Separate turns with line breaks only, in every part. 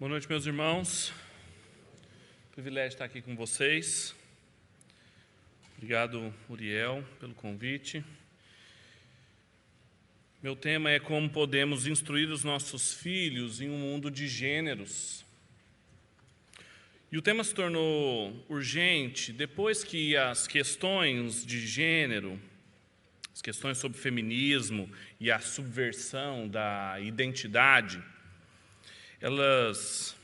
Boa noite, meus irmãos. Privilégio estar aqui com vocês. Obrigado, Uriel, pelo convite. Meu tema é como podemos instruir os nossos filhos em um mundo de gêneros. E o tema se tornou urgente depois que as questões de gênero, as questões sobre feminismo e a subversão da identidade, elas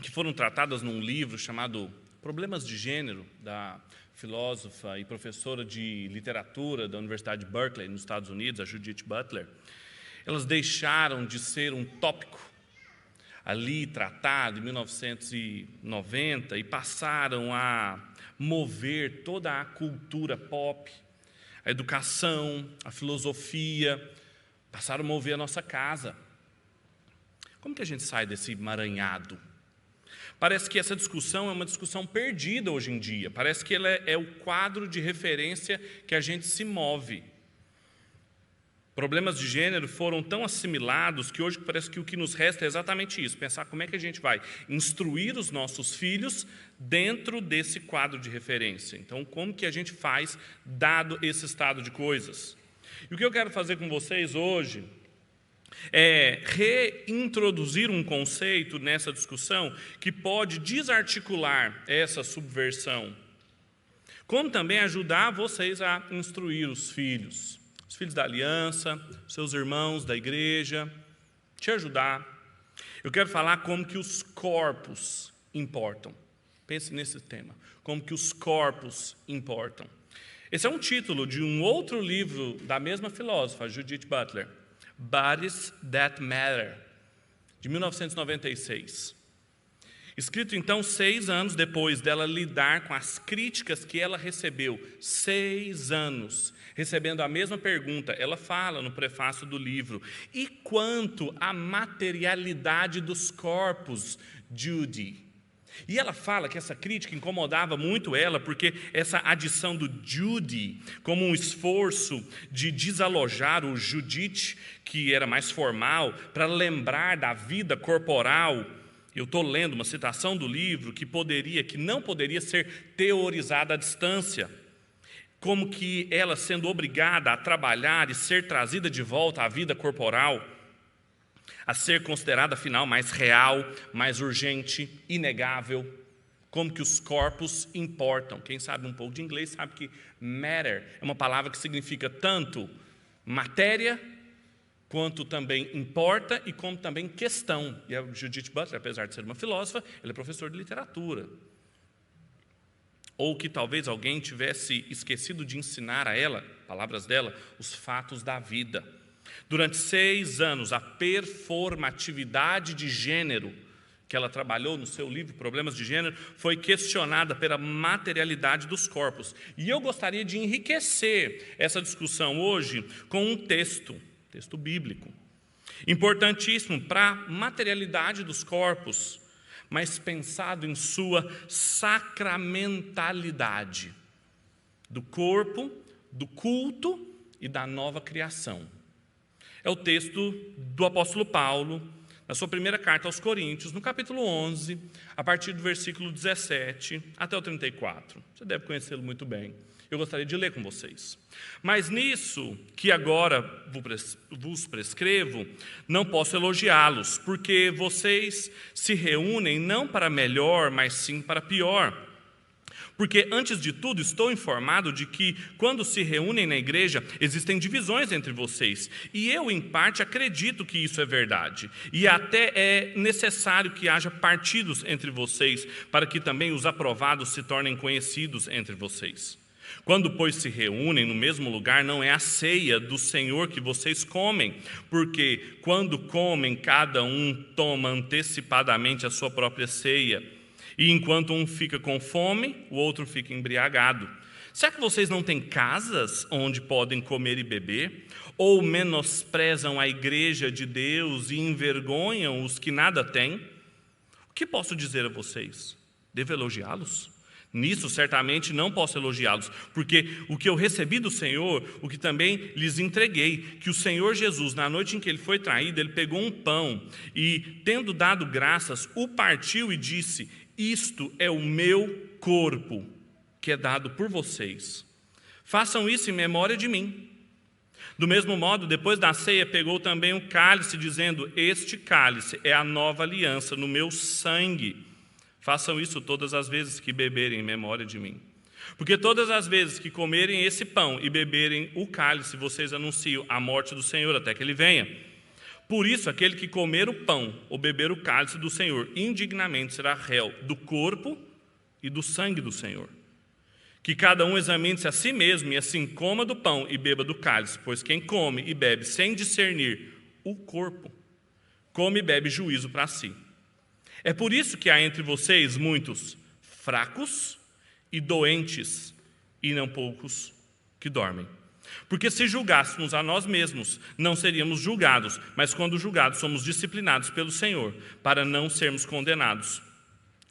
que foram tratadas num livro chamado Problemas de Gênero, da filósofa e professora de literatura da Universidade de Berkeley, nos Estados Unidos, a Judith Butler, elas deixaram de ser um tópico ali tratado em 1990 e passaram a mover toda a cultura pop, a educação, a filosofia, passaram a mover a nossa casa. Como que a gente sai desse emaranhado? Parece que essa discussão é uma discussão perdida hoje em dia. Parece que ela é o quadro de referência que a gente se move. Problemas de gênero foram tão assimilados que hoje parece que o que nos resta é exatamente isso, pensar como é que a gente vai instruir os nossos filhos dentro desse quadro de referência. Então, como que a gente faz dado esse estado de coisas? E o que eu quero fazer com vocês hoje é reintroduzir um conceito nessa discussão que pode desarticular essa subversão, como também ajudar vocês a instruir os filhos da aliança, seus irmãos da igreja, te ajudar. Eu quero falar como que os corpos importam. Pense nesse tema, como que os corpos importam. Esse é um título de um outro livro da mesma filósofa, Judith Butler, Bodies That Matter, de 1996. Escrito, então, 6 anos depois dela lidar com as críticas que ela recebeu. 6 anos, recebendo a mesma pergunta. Ela fala no prefácio do livro: e quanto à materialidade dos corpos, Judy? E ela fala que essa crítica incomodava muito ela, porque essa adição do Judy, como um esforço de desalojar o Judith, que era mais formal, para lembrar da vida corporal. Eu estou lendo uma citação do livro que não poderia ser teorizada à distância, como que ela sendo obrigada a trabalhar e ser trazida de volta à vida corporal, a ser considerada, afinal, mais real, mais urgente, inegável, como que os corpos importam. Quem sabe um pouco de inglês sabe que matter é uma palavra que significa tanto matéria, quanto também importa e como também questão. E a Judith Butler, apesar de ser uma filósofa, ela é professora de literatura. Ou que talvez alguém tivesse esquecido de ensinar a ela, palavras dela, os fatos da vida. Durante 6 anos, a performatividade de gênero, que ela trabalhou no seu livro Problemas de Gênero, foi questionada pela materialidade dos corpos. E eu gostaria de enriquecer essa discussão hoje com um texto bíblico, importantíssimo para a materialidade dos corpos, mas pensado em sua sacramentalidade, do corpo, do culto e da nova criação. É o texto do apóstolo Paulo, na sua primeira carta aos Coríntios, no capítulo 11, a partir do versículo 17 até o 34. Você deve conhecê-lo muito bem. Eu gostaria de ler com vocês. Mas nisso que agora vos prescrevo, não posso elogiá-los, porque vocês se reúnem não para melhor, mas sim para pior. Porque, antes de tudo, estou informado de que, quando se reúnem na igreja, existem divisões entre vocês. E eu, em parte, acredito que isso é verdade. E até é necessário que haja partidos entre vocês, para que também os aprovados se tornem conhecidos entre vocês. Quando, pois, se reúnem no mesmo lugar, não é a ceia do Senhor que vocês comem, porque, quando comem, cada um toma antecipadamente a sua própria ceia. E enquanto um fica com fome, o outro fica embriagado. Será que vocês não têm casas onde podem comer e beber? Ou menosprezam a igreja de Deus e envergonham os que nada têm? O que posso dizer a vocês? Devo elogiá-los? Nisso, certamente, não posso elogiá-los, porque o que eu recebi do Senhor, o que também lhes entreguei, que o Senhor Jesus, na noite em que ele foi traído, ele pegou um pão e, tendo dado graças, o partiu e disse: isto é o meu corpo, que é dado por vocês. Façam isso em memória de mim. Do mesmo modo, depois da ceia, pegou também um cálice, dizendo: este cálice é a nova aliança no meu sangue. Façam isso todas as vezes que beberem em memória de mim. Porque todas as vezes que comerem esse pão e beberem o cálice, vocês anunciam a morte do Senhor até que ele venha. Por isso, aquele que comer o pão ou beber o cálice do Senhor indignamente será réu do corpo e do sangue do Senhor. Que cada um examine-se a si mesmo e assim coma do pão e beba do cálice, pois quem come e bebe sem discernir o corpo, come e bebe juízo para si. É por isso que há entre vocês muitos fracos e doentes, e não poucos que dormem. Porque se julgássemos a nós mesmos, não seríamos julgados, mas quando julgados, somos disciplinados pelo Senhor, para não sermos condenados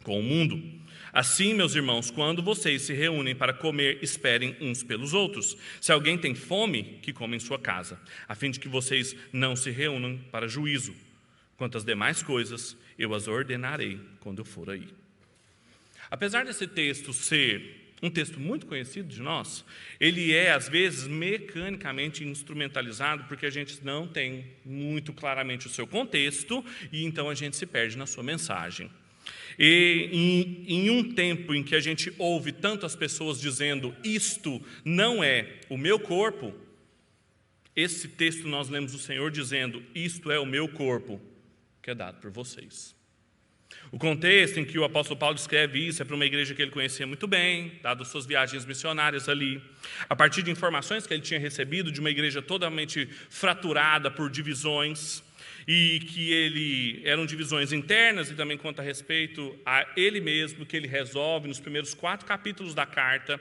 com o mundo. Assim, meus irmãos, quando vocês se reúnem para comer, esperem uns pelos outros. Se alguém tem fome, que coma em sua casa, a fim de que vocês não se reúnam para juízo. Quanto às demais coisas, eu as ordenarei quando eu for aí. Apesar desse texto ser um texto muito conhecido de nós, ele é, às vezes, mecanicamente instrumentalizado, porque a gente não tem muito claramente o seu contexto, e então a gente se perde na sua mensagem. E em um tempo em que a gente ouve tantas pessoas dizendo: isto não é o meu corpo, esse texto nós lemos o Senhor dizendo: isto é o meu corpo, que é dado por vocês. O contexto em que o apóstolo Paulo escreve isso é para uma igreja que ele conhecia muito bem, dado suas viagens missionárias ali, a partir de informações que ele tinha recebido de uma igreja totalmente fraturada por divisões, e que eram divisões internas e também quanto a respeito a ele mesmo, que ele resolve nos primeiros 4 capítulos da carta,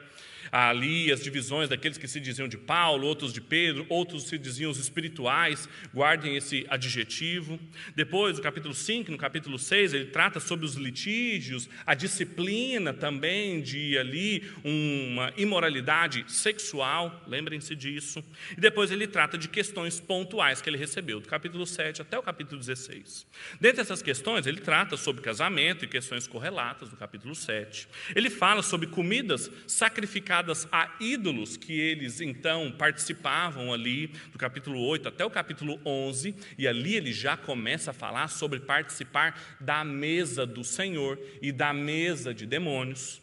ali as divisões daqueles que se diziam de Paulo, outros de Pedro, outros se diziam os espirituais, guardem esse adjetivo. Depois, no capítulo 5, no capítulo 6, ele trata sobre os litígios, a disciplina também de ali uma imoralidade sexual, lembrem-se disso. E depois ele trata de questões pontuais que ele recebeu, do capítulo 7 até o capítulo 16. Dentre essas questões, ele trata sobre casamento e questões correlatas, do capítulo 7. Ele fala sobre comidas sacrificadas a ídolos, que eles então participavam ali, do capítulo 8 até o capítulo 11, e ali ele já começa a falar sobre participar da mesa do Senhor e da mesa de demônios.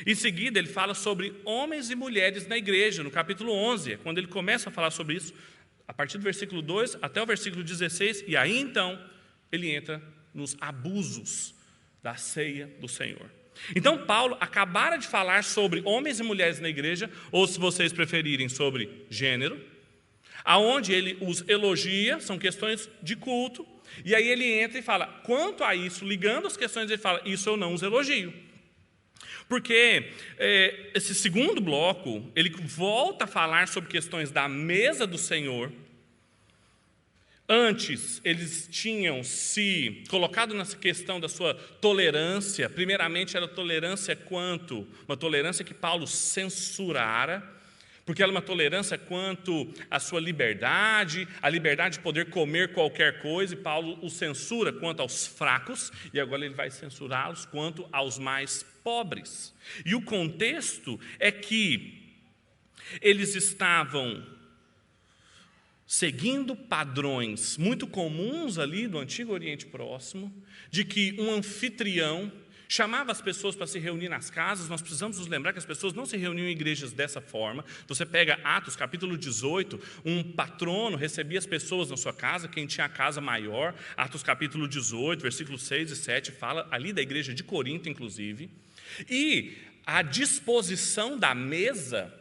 Em seguida ele fala sobre homens e mulheres na igreja, no capítulo 11, quando ele começa a falar sobre isso, a partir do versículo 2 até o versículo 16, e aí então ele entra nos abusos da ceia do Senhor. Então Paulo acabara de falar sobre homens e mulheres na igreja, ou se vocês preferirem, sobre gênero, aonde ele os elogia, são questões de culto, e aí ele entra e fala, quanto a isso, ligando as questões, ele fala, isso eu não os elogio. Porque esse segundo bloco, ele volta a falar sobre questões da mesa do Senhor. Antes, eles tinham se colocado nessa questão da sua tolerância. Primeiramente, era tolerância quanto? Uma tolerância que Paulo censurara, porque era uma tolerância quanto à sua liberdade, a liberdade de poder comer qualquer coisa, e Paulo o censura quanto aos fracos, e agora ele vai censurá-los quanto aos mais pobres. E o contexto é que eles estavam seguindo padrões muito comuns ali do Antigo Oriente Próximo, de que um anfitrião chamava as pessoas para se reunir nas casas. Nós precisamos nos lembrar que as pessoas não se reuniam em igrejas dessa forma. Você pega Atos, capítulo 18, um patrono recebia as pessoas na sua casa, quem tinha a casa maior. Atos, capítulo 18, versículos 6 e 7, fala ali da igreja de Corinto, inclusive. E a disposição da mesa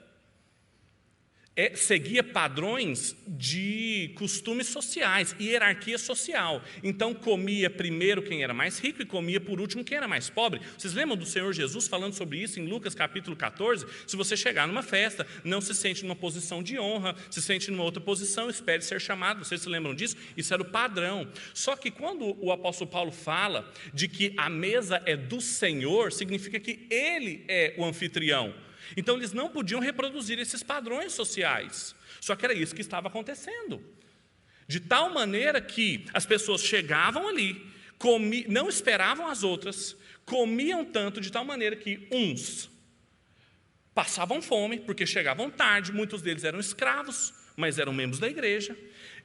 seguia padrões de costumes sociais, hierarquia social. Então comia primeiro quem era mais rico e comia por último quem era mais pobre. Vocês lembram do Senhor Jesus falando sobre isso em Lucas capítulo 14? Se você chegar numa festa, não se sente numa posição de honra, se sente numa outra posição, espere ser chamado. Vocês se lembram disso? Isso era o padrão. Só que quando o apóstolo Paulo fala de que a mesa é do Senhor, significa que ele é o anfitrião. Então eles não podiam reproduzir esses padrões sociais. Só que era isso que estava acontecendo. De tal maneira que as pessoas chegavam ali, não esperavam as outras, comiam tanto de tal maneira que uns passavam fome, porque chegavam tarde, muitos deles eram escravos, mas eram membros da igreja.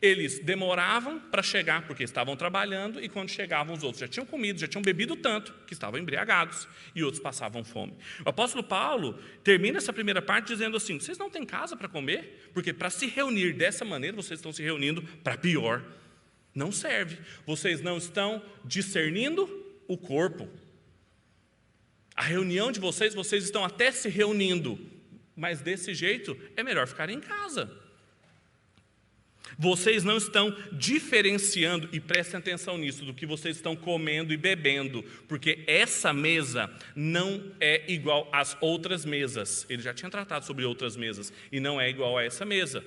Eles demoravam para chegar porque estavam trabalhando, e quando chegavam os outros já tinham comido, já tinham bebido tanto que estavam embriagados, e outros passavam fome. O apóstolo Paulo termina essa primeira parte dizendo assim: vocês não têm casa para comer? Porque para se reunir dessa maneira, vocês estão se reunindo para pior. Não serve. Vocês não estão discernindo o corpo. A reunião de vocês estão até se reunindo, mas desse jeito é melhor ficar em casa. Vocês não estão diferenciando, e prestem atenção nisso, do que vocês estão comendo e bebendo, porque essa mesa não é igual às outras mesas. Ele já tinha tratado sobre outras mesas, e não é igual a essa mesa.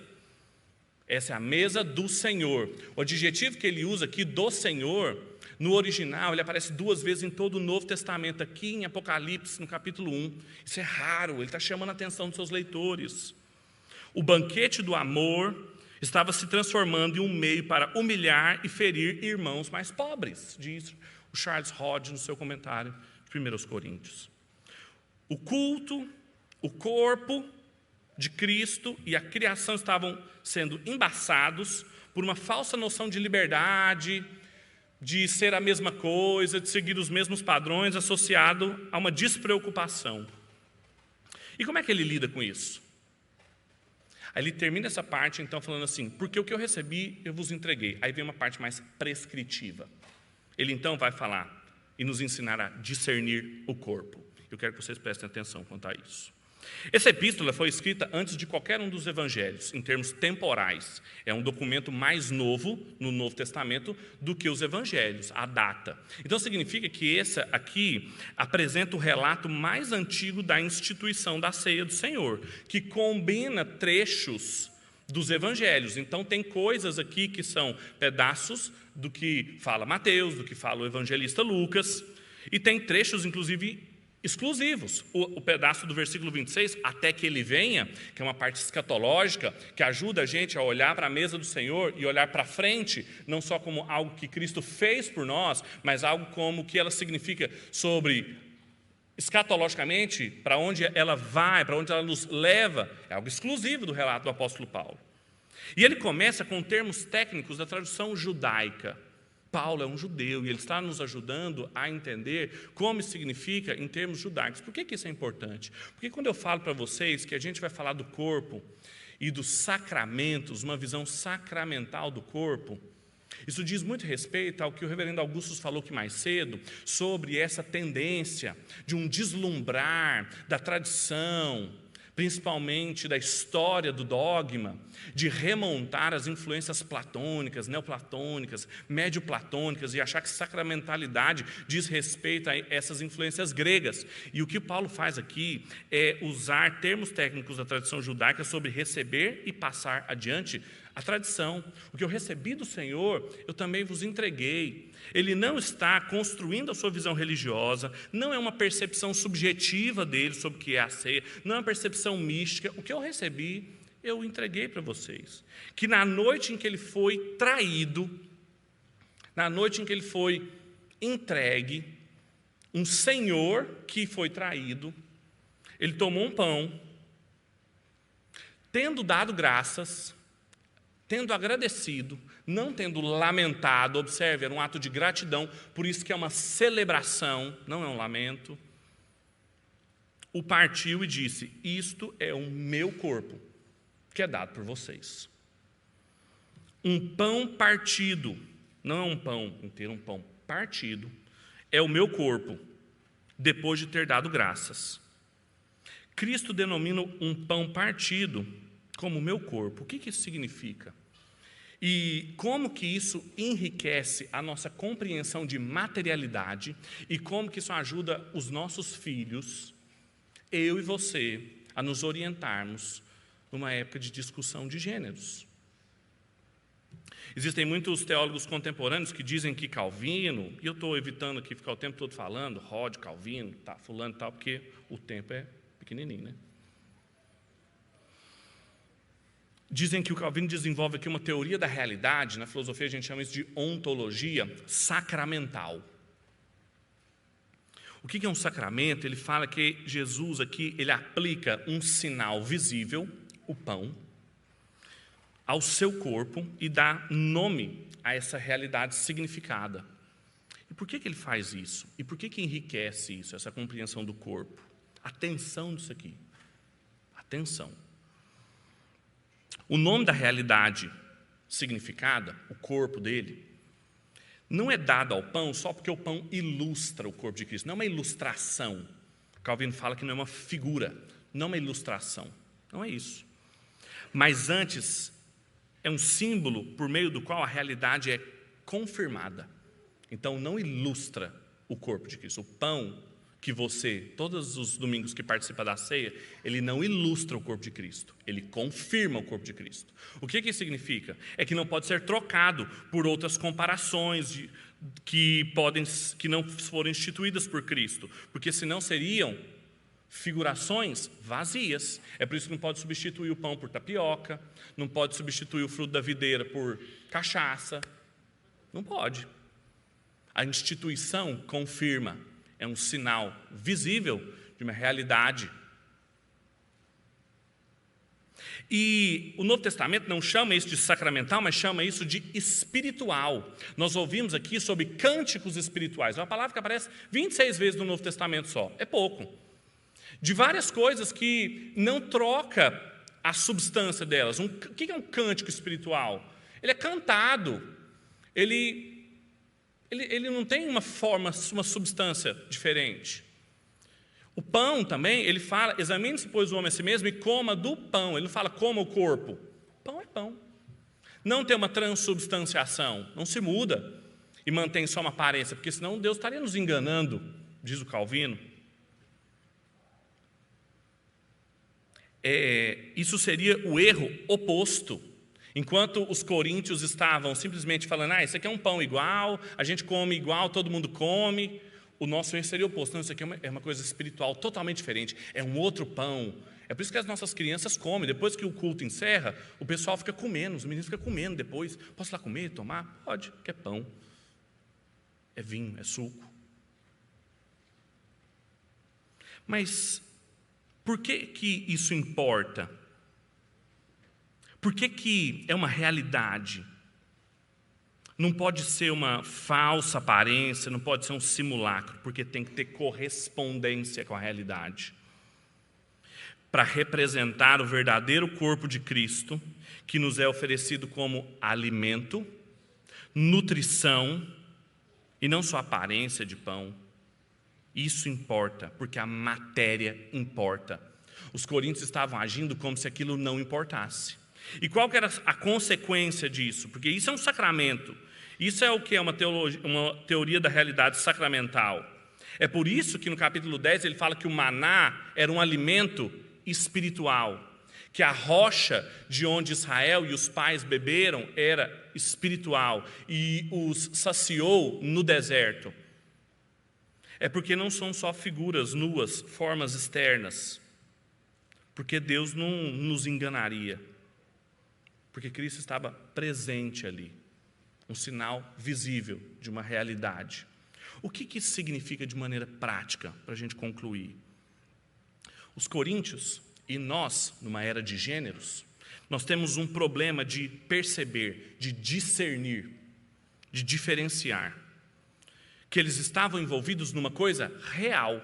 Essa é a mesa do Senhor. O adjetivo que ele usa aqui, do Senhor, no original, ele aparece 2 vezes em todo o Novo Testamento, aqui em Apocalipse, no capítulo 1. Isso é raro, ele está chamando a atenção dos seus leitores. O banquete do amor estava se transformando em um meio para humilhar e ferir irmãos mais pobres, diz o Charles Hodge no seu comentário de 1 Coríntios. O culto, o corpo de Cristo e a criação estavam sendo embaçados por uma falsa noção de liberdade, de ser a mesma coisa, de seguir os mesmos padrões, associado a uma despreocupação. E como é que ele lida com isso? Aí ele termina essa parte, então, falando assim: porque o que eu recebi, eu vos entreguei. Aí vem uma parte mais prescritiva. Ele, então, vai falar e nos ensinar a discernir o corpo. Eu quero que vocês prestem atenção quanto a isso. Essa epístola foi escrita antes de qualquer um dos evangelhos, em termos temporais. É um documento mais novo no Novo Testamento do que os evangelhos, a data. Então significa que essa aqui apresenta o relato mais antigo da instituição da ceia do Senhor, que combina trechos dos evangelhos. Então tem coisas aqui que são pedaços do que fala Mateus, do que fala o evangelista Lucas, e tem trechos, inclusive, exclusivos. O pedaço do versículo 26, até que ele venha, que é uma parte escatológica, que ajuda a gente a olhar para a mesa do Senhor e olhar para frente, não só como algo que Cristo fez por nós, mas algo como o que ela significa sobre, escatologicamente, para onde ela vai, para onde ela nos leva. É algo exclusivo do relato do apóstolo Paulo. E ele começa com termos técnicos da tradução judaica. Paulo é um judeu e ele está nos ajudando a entender como isso significa em termos judaicos. Por que isso é importante? Porque quando eu falo para vocês que a gente vai falar do corpo e dos sacramentos, uma visão sacramental do corpo, isso diz muito respeito ao que o reverendo Augustus falou aqui mais cedo, sobre essa tendência de um deslumbrar da tradição, principalmente da história do dogma, de remontar as influências platônicas, neoplatônicas, médio-platônicas e achar que sacramentalidade diz respeito a essas influências gregas. E o que Paulo faz aqui é usar termos técnicos da tradição judaica sobre receber e passar adiante a tradição. O que eu recebi do Senhor, eu também vos entreguei. Ele não está construindo a sua visão religiosa, não é uma percepção subjetiva dele sobre o que é a ceia, não é uma percepção mística. O que eu recebi, eu entreguei para vocês. Que na noite em que ele foi traído, na noite em que ele foi entregue, um senhor que foi traído, ele tomou um pão, tendo dado graças, tendo agradecido, não tendo lamentado, observe, era um ato de gratidão, por isso que é uma celebração, não é um lamento, o partiu e disse: isto é o meu corpo, que é dado por vocês. Um pão partido, não é um pão inteiro, um pão partido, é o meu corpo, depois de ter dado graças. Cristo denomina um pão partido como o meu corpo. O que isso significa? E como que isso enriquece a nossa compreensão de materialidade e como que isso ajuda os nossos filhos, eu e você, a nos orientarmos numa época de discussão de gêneros. Existem muitos teólogos contemporâneos que dizem que Calvino, e eu estou evitando aqui ficar o tempo todo falando, Rod, Calvino, tá, fulano e tal, porque o tempo é pequenininho, né? Dizem que o Calvino desenvolve aqui uma teoria da realidade, na filosofia a gente chama isso de ontologia sacramental. O que é um sacramento? Ele fala que Jesus aqui, ele aplica um sinal visível, o pão, ao seu corpo e dá nome a essa realidade significada. E por que ele faz isso? E por que enriquece isso, essa compreensão do corpo? Atenção nisso aqui. Atenção. O nome da realidade significada, o corpo dele, não é dado ao pão só porque o pão ilustra o corpo de Cristo. Não é uma ilustração. Calvino fala que não é uma figura, não é uma ilustração. Não é isso. Mas antes, é um símbolo por meio do qual a realidade é confirmada. Então, não ilustra o corpo de Cristo. O pão que você, todos os domingos que participa da ceia, ele não ilustra o corpo de Cristo, ele confirma o corpo de Cristo. O que isso significa? É que não pode ser trocado por outras comparações que não foram instituídas por Cristo, porque senão seriam figurações vazias. É por isso que não pode substituir o pão por tapioca, não pode substituir o fruto da videira por cachaça, não pode. A instituição confirma. É um sinal visível de uma realidade. E o Novo Testamento não chama isso de sacramental, mas chama isso de espiritual. Nós ouvimos aqui sobre cânticos espirituais. É uma palavra que aparece 26 vezes no Novo Testamento só. É pouco. De várias coisas que não troca a substância delas. O que é um cântico espiritual? Ele é cantado. Ele não tem uma forma, uma substância diferente. O pão também, ele fala, examine-se, pois, o homem a si mesmo e coma do pão. Ele não fala, coma o corpo. Pão é pão. Não tem uma transubstanciação, não se muda e mantém só uma aparência, porque senão Deus estaria nos enganando, diz o Calvino. Isso seria o erro oposto. Enquanto os coríntios estavam simplesmente falando, isso aqui é um pão igual, a gente come igual, todo mundo come, o nosso erro seria o oposto. Não, isso aqui é uma coisa espiritual totalmente diferente, é um outro pão. É por isso que as nossas crianças comem. Depois que o culto encerra, o pessoal fica comendo, os meninos ficam comendo depois. Posso lá comer, tomar? Pode, que é pão, é vinho, é suco. Mas por que isso importa? Por que é uma realidade? Não pode ser uma falsa aparência, não pode ser um simulacro, porque tem que ter correspondência com a realidade. Para representar o verdadeiro corpo de Cristo, que nos é oferecido como alimento, nutrição, e não só aparência de pão. Isso importa, porque a matéria importa. Os coríntios estavam agindo como se aquilo não importasse. E qual que era a consequência disso? Porque isso é um sacramento. Isso é o que é uma teoria da realidade sacramental. É por isso que no capítulo 10 ele fala que o maná era um alimento espiritual. Que a rocha de onde Israel e os pais beberam era espiritual. E os saciou no deserto. É porque não são só figuras nuas, formas externas. Porque Deus não nos enganaria. Porque Cristo estava presente ali, um sinal visível de uma realidade. O que isso significa de maneira prática, para a gente concluir? Os coríntios e nós, numa era de gêneros, nós temos um problema de perceber, de discernir, de diferenciar, que eles estavam envolvidos numa coisa real.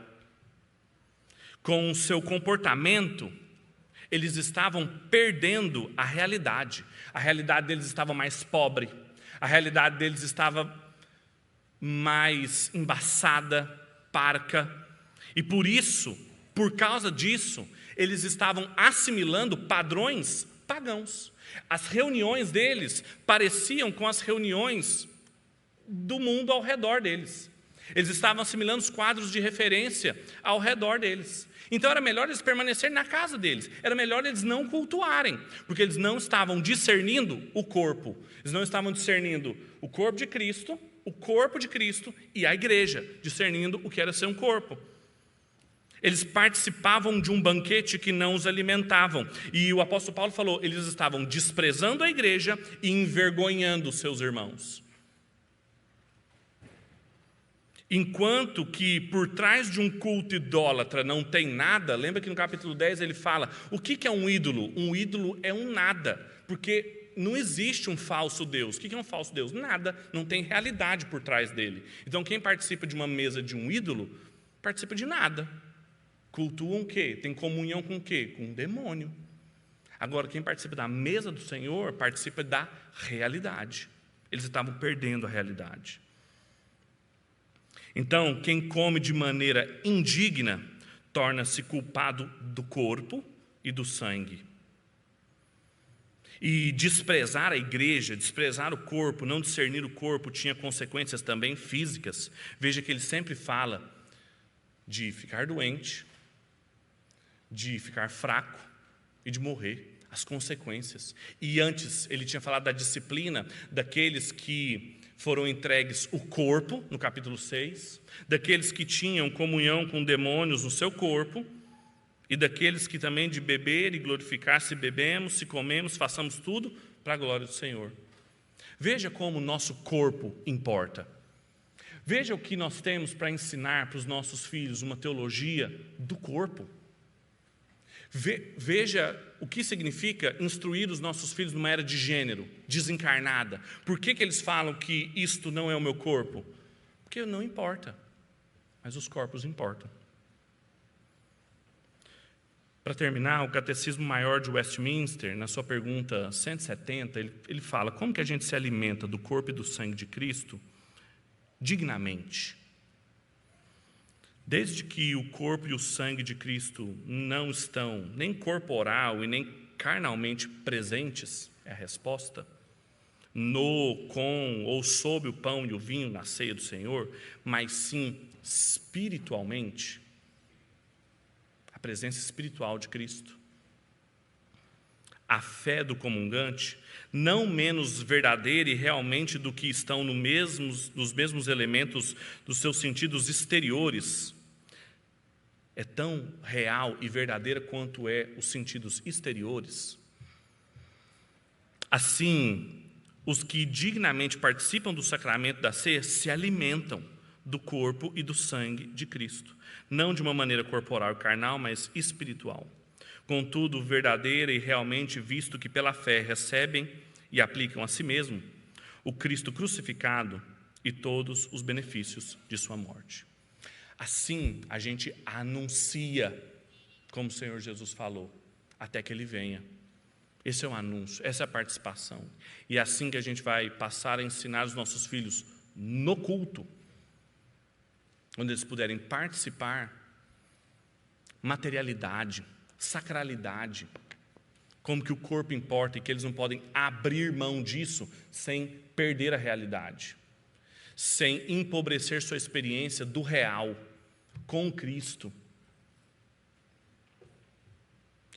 Com o seu comportamento, eles estavam perdendo a realidade. A realidade deles estava mais pobre. A realidade deles estava mais embaçada, parca. E por isso, por causa disso, eles estavam assimilando padrões pagãos. As reuniões deles pareciam com as reuniões do mundo ao redor deles. Eles estavam assimilando os quadros de referência ao redor deles. Então era melhor eles permanecerem na casa deles, era melhor eles não cultuarem, porque eles não estavam discernindo o corpo, eles não estavam discernindo o corpo de Cristo e a igreja, discernindo o que era ser um corpo. Eles participavam de um banquete que não os alimentavam, e o apóstolo Paulo falou, eles estavam desprezando a igreja e envergonhando os seus irmãos. Enquanto que por trás de um culto idólatra não tem nada, lembra que no capítulo 10 ele fala, o que é um ídolo? Um ídolo é um nada, porque não existe um falso Deus. O que é um falso Deus? Nada, não tem realidade por trás dele. Então quem participa de uma mesa de um ídolo, participa de nada. Cultuam o quê? Tem comunhão com o quê? Com um demônio. Agora quem participa da mesa do Senhor, participa da realidade. Eles estavam perdendo a realidade. Então, quem come de maneira indigna, torna-se culpado do corpo e do sangue. E desprezar a igreja, desprezar o corpo, não discernir o corpo, tinha consequências também físicas. Veja que ele sempre fala de ficar doente, de ficar fraco e de morrer, as consequências. E antes ele tinha falado da disciplina daqueles que foram entregues o corpo, no capítulo 6, daqueles que tinham comunhão com demônios no seu corpo, e daqueles que também de beber e glorificar, se bebemos, se comemos, façamos tudo para a glória do Senhor. Veja como o nosso corpo importa. Veja o que nós temos para ensinar para os nossos filhos, uma teologia do corpo. Veja o que significa instruir os nossos filhos numa era de gênero, desencarnada. Por que eles falam que isto não é o meu corpo? Porque não importa, mas os corpos importam. Para terminar, o Catecismo Maior de Westminster, na sua pergunta 170, ele fala, como que a gente se alimenta do corpo e do sangue de Cristo dignamente? Desde que o corpo e o sangue de Cristo não estão nem corporal e nem carnalmente presentes, é a resposta, no, com ou sob o pão e o vinho na ceia do Senhor, mas sim espiritualmente, a presença espiritual de Cristo. A fé do comungante, não menos verdadeira e realmente do que estão nos mesmos elementos dos seus sentidos exteriores, é tão real e verdadeira quanto os sentidos exteriores. Assim, os que dignamente participam do sacramento da ceia se alimentam do corpo e do sangue de Cristo, não de uma maneira corporal e carnal, mas espiritual. Contudo, verdadeira e realmente, visto que pela fé recebem e aplicam a si mesmo o Cristo crucificado e todos os benefícios de sua morte. Assim, a gente anuncia, como o Senhor Jesus falou, até que Ele venha. Esse é o anúncio, essa é a participação. E é assim que a gente vai passar a ensinar os nossos filhos no culto, onde eles puderem participar, materialidade, sacralidade, como que o corpo importa e que eles não podem abrir mão disso sem perder a realidade, sem empobrecer sua experiência do real com Cristo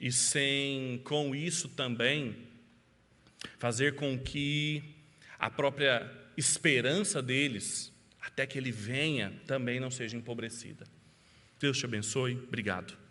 e sem, com isso também, fazer com que a própria esperança deles, até que Ele venha, também não seja empobrecida. Deus te abençoe. Obrigado.